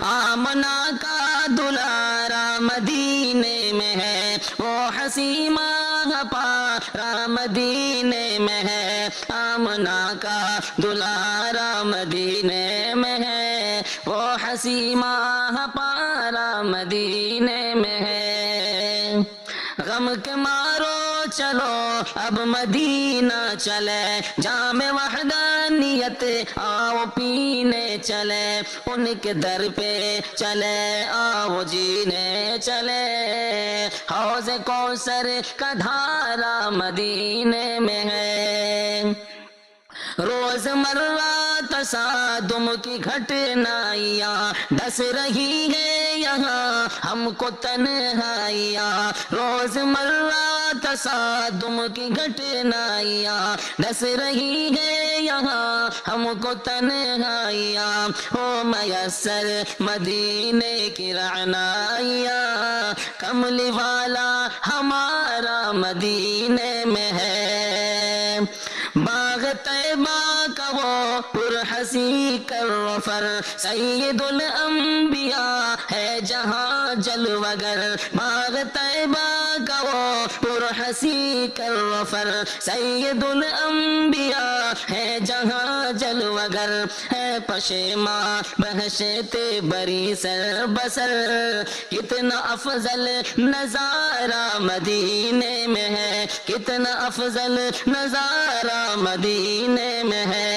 آمنہ کا دلارا مدینے میں ہے، وہ حسین ماہ پارا مدینے میں ہے، آمنہ کا دلارا مدینے میں ہے، وہ حسین ماہ پارا مدینے میں ہے۔ غم کے مارو چلو اب مدینہ چلے، جام وحدانیت آؤ پینے چلے، ان کے در پہ چلے آؤ جینے چلے، حوض کوثر کا دھارا مدینے میں ہے۔ روز مرہ تصادم کی گھٹنائیاں ڈس رہی ہے یہاں ہم کو تنہائیاں، روز مرہ تصادم کی گھٹنائیاں ڈس رہی ہے یہاں ہم کو تنہائیاں، ہو میسر مدینے کی رعنائیاں، کملی والا ہمارا مدینے میں ہے۔ باغ طیبہ کا وہ پرحسی کروفر، سید الانبیاء ہے جہاں جلوگر، باغ طیبہ کا وہ پرحسی کروفر، سید الانبیاء ہے جہاں جلوگر، ہے پشیماں بہشت بری سر بسر، کتنا افضل نظارہ مدینے میں ہے، کتنا افضل نظارہ مدینے میں ہے۔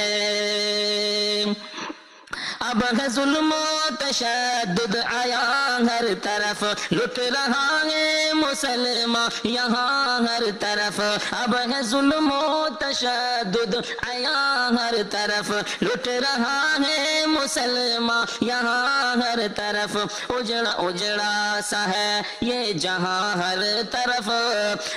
اب ہے ظلم و تشدد آیا ہر طرف، لٹ رہا ہے مسلمان یہاں ہر طرف، اب ہے ظلم و تشدد آیا ہر طرف، لٹ رہا ہے مسلمان یہاں ہر طرف، اجڑا اجڑا سا ہے یہ جہاں ہر طرف،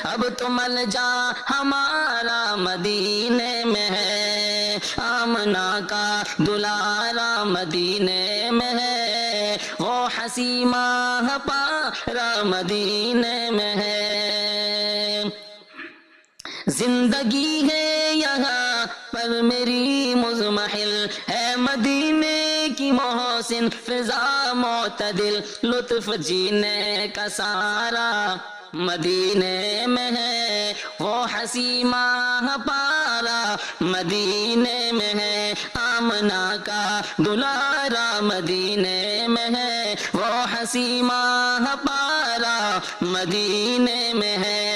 اب تو مل جا ہمارا مدینے میں ہے، آمنہ کا دلارا مدینے میں ہے، وہ حسین ماہ پارا مدینے میں ہے۔ زندگی ہے یہاں پر میری مزمحل، ہے مدینے کی محسن فضا معتدل، لطف جینے کا سارا مدینے میں ہے، وہ حسین ماہ پارا مدینے میں ہے، آمنہ کا دلارا مدینے میں ہے، وہ حسین ماہ پارا مدینے میں ہے۔